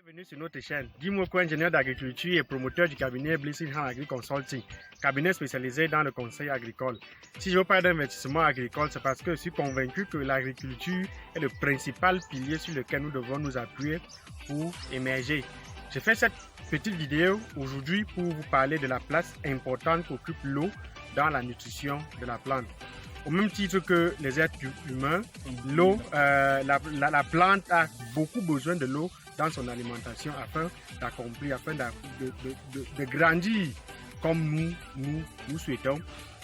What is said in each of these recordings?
Bienvenue sur notre chaîne. Guy Moko, ingénieur d'agriculture et promoteur du cabinet Blessing Hand Agri Consulting, cabinet spécialisé dans le conseil agricole. Si je vous parle d'investissement agricole, c'est parce que je suis convaincu que l'agriculture est le principal pilier sur lequel nous devons nous appuyer pour émerger. J'ai fait cette petite vidéo aujourd'hui pour vous parler de la place importante qu'occupe l'eau dans la nutrition de la plante. Au même titre que les êtres humains, l'eau, la plante a beaucoup besoin de l'eau dans son alimentation afin d'accomplir, afin de grandir comme nous souhaitons.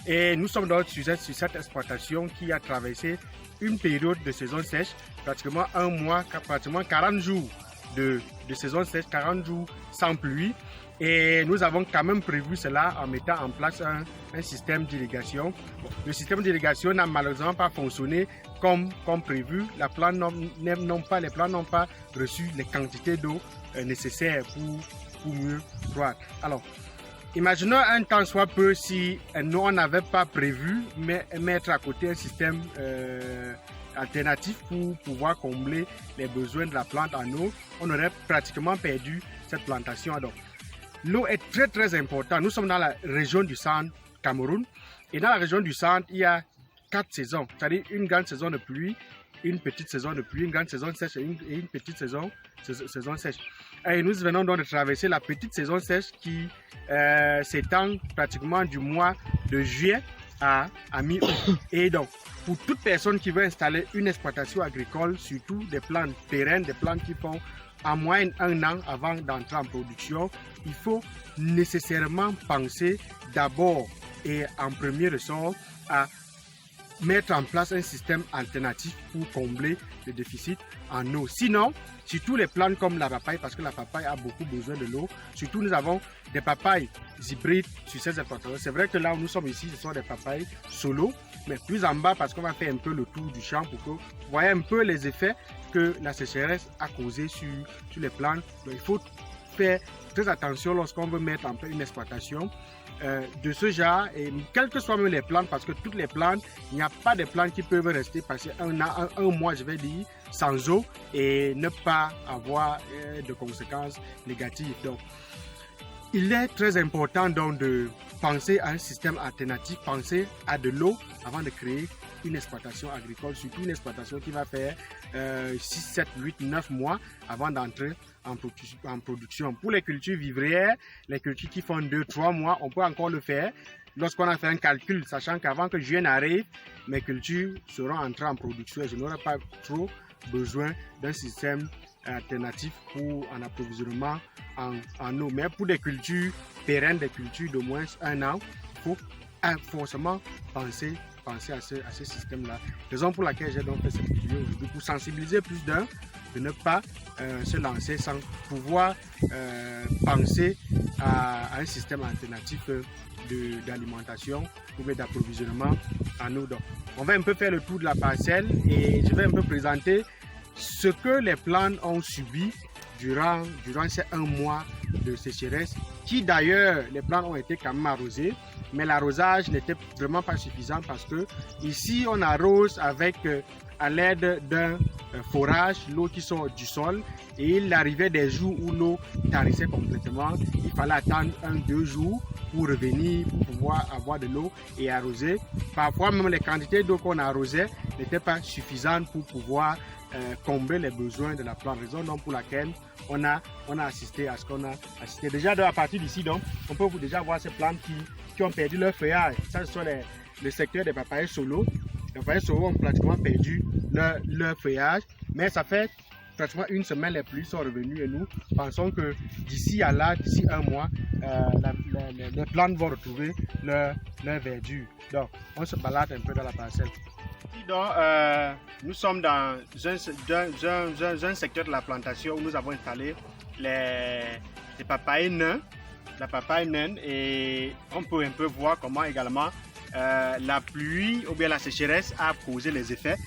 Et nous sommes donc sur cette exploitation qui a traversé une période de saison sèche, pratiquement un mois, pratiquement 40 jours de saison sèche, 40 jours sans pluie. Et nous avons quand même prévu cela en mettant en place un système d'irrigation. Le système d'irrigation n'a malheureusement pas fonctionné comme prévu. Les plantes n'ont pas reçu les quantités d'eau nécessaires pour mieux croître. Alors, imaginons un temps soit peu si nous on n'avait pas prévu mettre à côté un système alternatif pour pouvoir combler les besoins de la plante en eau. On aurait pratiquement perdu cette plantation. Donc, l'eau est très très importante. Nous sommes dans la région du centre Cameroun. Et dans la région du centre, il y a 4 saisons. C'est-à-dire une grande saison de pluie, une petite saison de pluie, une grande saison sèche et une petite saison sèche. Et nous venons donc de traverser la petite saison sèche qui s'étend pratiquement du mois de juillet à mi-août. Et donc, pour toute personne qui veut installer une exploitation agricole, surtout des plantes pérennes, des plantes qui font en moyenne un an avant d'entrer en production, il faut nécessairement penser d'abord et en premier ressort à mettre en place un système alternatif pour combler le déficit en eau. Sinon, surtout les plantes comme la papaye, parce que la papaye a beaucoup besoin de l'eau, surtout nous avons des papayes hybrides sur ces exploitations. C'est vrai que là où nous sommes ici, ce sont des papayes solo, mais plus en bas parce qu'on va faire un peu le tour du champ pour que vous voyez un peu les effets que la sécheresse a causé sur les plantes. Donc il faut faire très attention lorsqu'on veut mettre en place une exploitation de ce genre, et quelles que soient même les plantes, parce que toutes les plantes, il n'y a pas de plantes qui peuvent rester passer un mois, je vais dire, sans eau et ne pas avoir de conséquences négatives. Donc, il est très important donc de penser à un système alternatif, penser à de l'eau avant de créer une exploitation agricole, surtout une exploitation qui va faire 6, 7, 8, 9 mois avant d'entrer en production. Pour les cultures vivrières, les cultures qui font 2, 3 mois, on peut encore le faire lorsqu'on a fait un calcul, sachant qu'avant que juin n'arrive, mes cultures seront entrées en production et je n'aurai pas trop besoin d'un système alternatif pour un approvisionnement en eau. Mais pour des cultures pérennes, des cultures de moins un an, il faut forcément penser à ce système-là. Raison pour laquelle j'ai donc fait cette vidéo aujourd'hui, pour sensibiliser plus d'un, de ne pas se lancer sans pouvoir penser à un système alternatif d'alimentation ou d'approvisionnement en eau. Donc, on va un peu faire le tour de la parcelle et je vais un peu présenter ce que les plantes ont subi durant ces un mois de sécheresse, qui d'ailleurs, les plantes ont été quand même arrosées, mais l'arrosage n'était vraiment pas suffisant parce que ici on arrose avec à l'aide d'un forage, l'eau qui sort du sol, et il arrivait des jours où l'eau tarissait complètement. Il fallait attendre 1-2 jours pour revenir, pour pouvoir avoir de l'eau et arroser. Parfois même les quantités d'eau qu'on arrosait n'étaient pas suffisantes pour pouvoir combler les besoins de la plante, raison donc pour laquelle on a assisté à ce qu'on a assisté. Déjà à partir d'ici, donc, on peut déjà voir ces plantes qui ont perdu leur feuillage. Ça, ce sont le secteur des papayes solo. Les papayes solo ont pratiquement perdu leur feuillage, mais ça fait pratiquement une semaine, les pluies sont revenues et nous pensons que d'ici un mois, les plantes vont retrouver leur verdure. Donc, on se balade un peu dans la parcelle. Donc, nous sommes dans un secteur de la plantation où nous avons installé les papayes nains, la papaye naine, et on peut un peu voir comment également la pluie ou bien la sécheresse a causé les effets.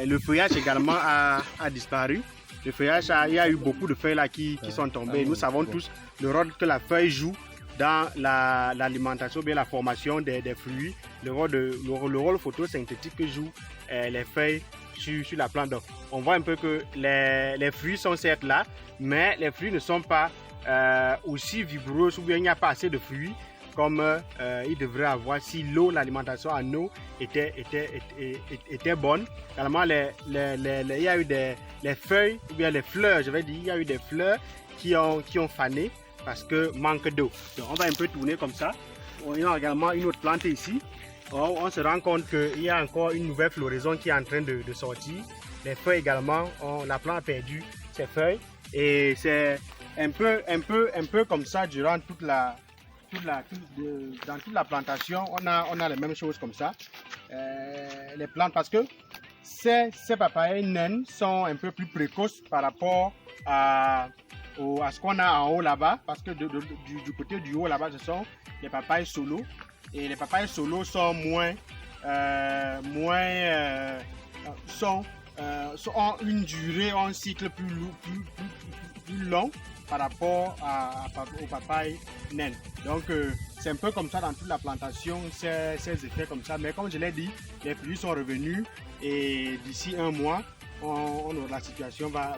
Le feuillage également a disparu. Le feuillage, il y a eu beaucoup de feuilles là qui sont tombées. Nous savons tous le rôle que la feuille joue dans l'alimentation, bien la formation des fruits, le rôle photosynthétique que jouent les feuilles sur la plante. Donc, on voit un peu que les fruits sont certes là, mais les fruits ne sont pas aussi vigoureux, ou bien il n'y a pas assez de fruits comme il devrait avoir si l'alimentation en eau était bonne. Également, il y a eu les feuilles, ou bien les fleurs, je vais dire, il y a eu des fleurs qui ont fané parce que manque d'eau. Donc, on va un peu tourner comme ça. On a également une autre plante ici. On se rend compte qu'il y a encore une nouvelle floraison qui est en train de sortir. Les feuilles également, la plante a perdu ses feuilles. Et c'est un peu comme ça durant dans toute la plantation. On a les mêmes choses comme ça. Les plantes, parce que ces papayes naines sont un peu plus précoces par rapport à ce qu'on a en haut là-bas. Parce que du côté du haut là-bas, ce sont les papayes solo. Et les papayes solo sont ont une durée, un cycle plus long par rapport aux papayes naines. Donc c'est un peu comme ça dans toute la plantation, ces effets comme ça. Mais comme je l'ai dit, les pluies sont revenus et d'ici un mois, la situation va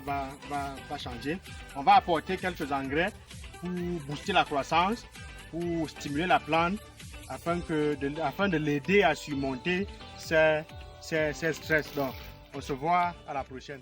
changer. On va apporter quelques engrais pour booster la croissance, pour stimuler la plante, afin de l'aider à surmonter ces stress. Donc, on se voit à la prochaine.